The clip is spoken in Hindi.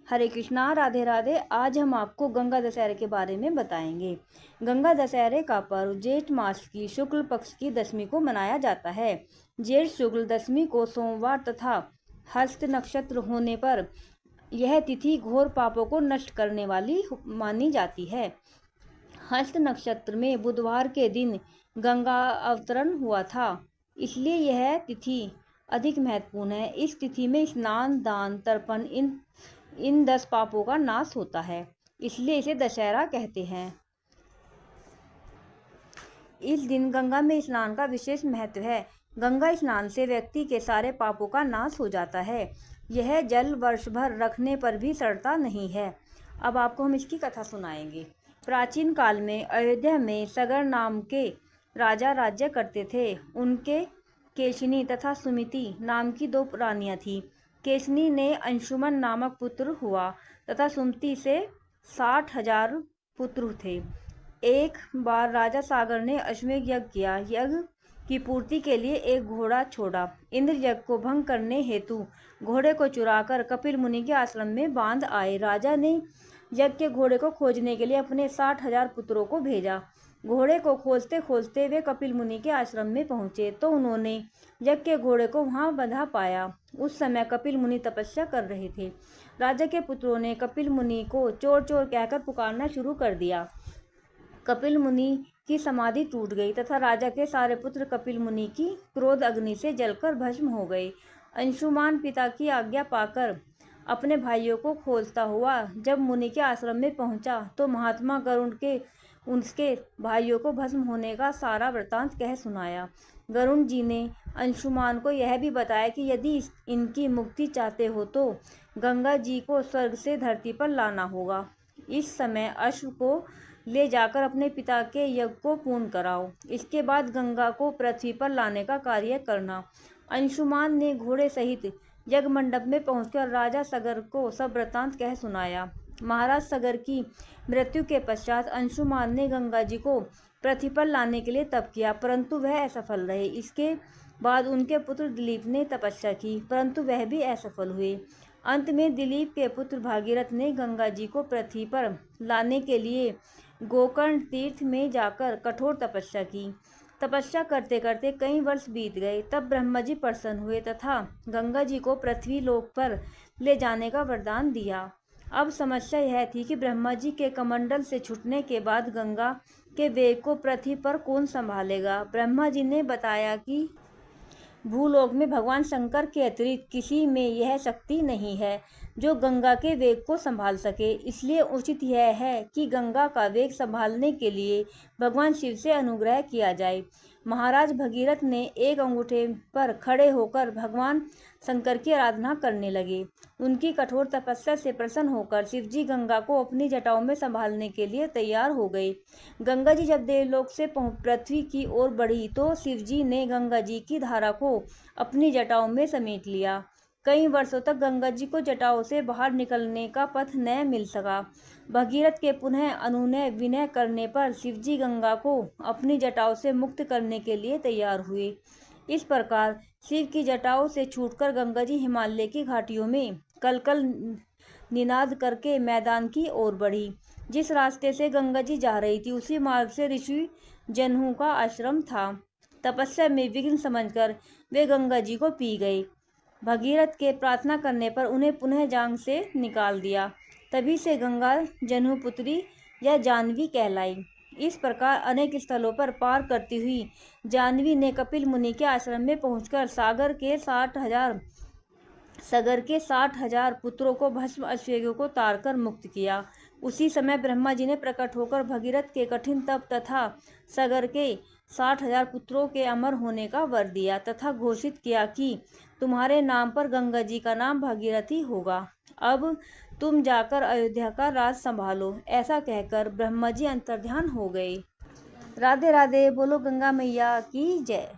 हरे कृष्णा, राधे राधे। आज हम आपको गंगा दशहरे के बारे में बताएंगे। गंगा दशहरे का पर्व जेठ मास की शुक्ल पक्ष की दशमी को मनाया जाता है। जेठ शुक्ल दशमी को सोमवार तथा हस्त नक्षत्र होने पर यह तिथि घोर पापों को नष्ट करने वाली मानी जाती है। हस्त नक्षत्र में बुधवार के दिन गंगा अवतरण हुआ था, इसलिए यह तिथि अधिक महत्वपूर्ण है। इस तिथि में स्नान, दान, तर्पण इन 10 पापों का नाश होता है, इसलिए इसे दशहरा कहते हैं। इस दिन गंगा में स्नान का विशेष महत्व है। गंगा स्नान से व्यक्ति के सारे पापों का नाश हो जाता है। यह जल वर्ष भर रखने पर भी सड़ता नहीं है। अब आपको हम इसकी कथा सुनाएंगे। प्राचीन काल में अयोध्या में सगर नाम के राजा राज्य करते थे। उनके केशिनी तथा सुमिति नाम की 2 रानियां थीं। केशनी ने अंशुमन नामक पुत्र हुआ तथा सुमति से 60,000 पुत्र थे। एक बार राजा सागर ने अश्वमेध यज्ञ किया। यज्ञ की पूर्ति के लिए एक घोड़ा छोड़ा। इंद्र यज्ञ को भंग करने हेतु घोड़े को चुराकर कपिल मुनि के आश्रम में बांध आए। राजा ने यज्ञ के घोड़े को खोजने के लिए अपने 60,000 पुत्रों को भेजा। घोड़े को खोजते खोजते वे कपिल मुनि के आश्रम में पहुंचे तो उन्होंने यज्ञ के घोड़े को वहां बंधा पाया। उस समय कपिल मुनि तपस्या कर रहे थे। राजा के पुत्रों ने कपिल मुनि को चोर चोर कहकर पुकारना शुरू कर दिया। कपिल मुनि की समाधि टूट गई तथा राजा के सारे पुत्र कपिल मुनि की क्रोध अग्नि से जलकर भस्म हो गए। अंशुमान पिता की आज्ञा पाकर अपने भाइयों को खोजता हुआ जब मुनि के आश्रम में पहुंचा तो महात्मा गरुड़ के उसके भाइयों को भस्म होने का सारा वृतांत कह सुनाया। गरुड़ जी ने अंशुमान को यह भी बताया कि यदि इनकी मुक्ति चाहते हो तो गंगा जी को स्वर्ग से धरती पर लाना होगा। इस समय अश्व को ले जाकर अपने पिता के यज्ञ को पूर्ण कराओ। इसके बाद गंगा को पृथ्वी पर लाने का कार्य करना। अंशुमान ने घोड़े सहित यज्ञ मंडप में पहुंचकर राजा सगर को सब वृतांत कह सुनाया। महाराज सगर की मृत्यु के पश्चात अंशुमान ने गंगा जी को पृथ्वी पर लाने के लिए तप किया, परंतु वह असफल रहे। इसके बाद उनके पुत्र दिलीप ने तपस्या की, परंतु वह भी असफल हुए। अंत में दिलीप के पुत्र भागीरथ ने गंगा जी को पृथ्वी पर लाने के लिए गोकर्ण तीर्थ में जाकर कठोर तपस्या की। तपस्या करते करते कई वर्ष बीत गए। तब ब्रह्मा जी प्रसन्न हुए तथा गंगा जी को पृथ्वी लोक पर ले जाने का वरदान दिया। अब समस्या यह थी कि ब्रह्मा जी के कमंडल से छूटने के बाद गंगा के वेग को पृथ्वी पर कौन संभालेगा। ब्रह्मा जी ने बताया कि भूलोक में भगवान शंकर के अतिरिक्त किसी में यह शक्ति नहीं है जो गंगा के वेग को संभाल सके। इसलिए उचित यह है कि गंगा का वेग संभालने के लिए भगवान शिव से अनुग्रह किया जाए। महाराज भगीरथ ने एक अंगूठे पर खड़े होकर भगवान शंकर की आराधना करने लगे। उनकी कठोर तपस्या से प्रसन्न होकर शिवजी गंगा को अपनी जटाओं में संभालने के लिए तैयार हो गए। गंगा जी जब देवलोक से पृथ्वी की ओर बढ़ी तो शिवजी ने गंगा जी की धारा को अपनी जटाओं में समेट लिया। कई वर्षों तक गंगा जी को जटाओं से बाहर निकलने का पथ न मिल सका। भगीरथ के पुनः अनुनय विनय करने पर शिवजी गंगा को अपनी जटाओं से मुक्त करने के लिए तैयार हुए। इस प्रकार शिव की जटाओं से छूटकर गंगा जी हिमालय की घाटियों में कलकल निनाद करके मैदान की ओर बढ़ी। जिस रास्ते से गंगा जी जा रही थी उसी मार्ग से ऋषि जनहू का आश्रम था। तपस्या में विघ्न समझकर वे गंगा जी को पी गए। भगीरथ के प्रार्थना करने पर उन्हें पुनः जांग से निकाल दिया। तभी से गंगा जनहू पुत्री या जानवी कहलाई। इस प्रकार अनेक स्थलों पर पार करती हुई जानवी ने कपिल मुनि के आश्रम में पहुंचकर सागर के 60,000 पुत्रों को भस्म अश्वयों को तारकर मुक्त किया। उसी समय ब्रह्मा जी ने प्रकट होकर भगीरथ के कठिन तप तथा सागर के 60,000 पुत्रों के अमर होने का वर दिया तथा घोषित किया कि तुम्हारे नाम पर गंगा जी का नाम भागीरथी होगा। अब तुम जाकर अयोध्या का राज संभालो। ऐसा कहकर ब्रह्मा जी अंतर्ध्यान हो गए। राधे राधे। बोलो गंगा मैया की जय।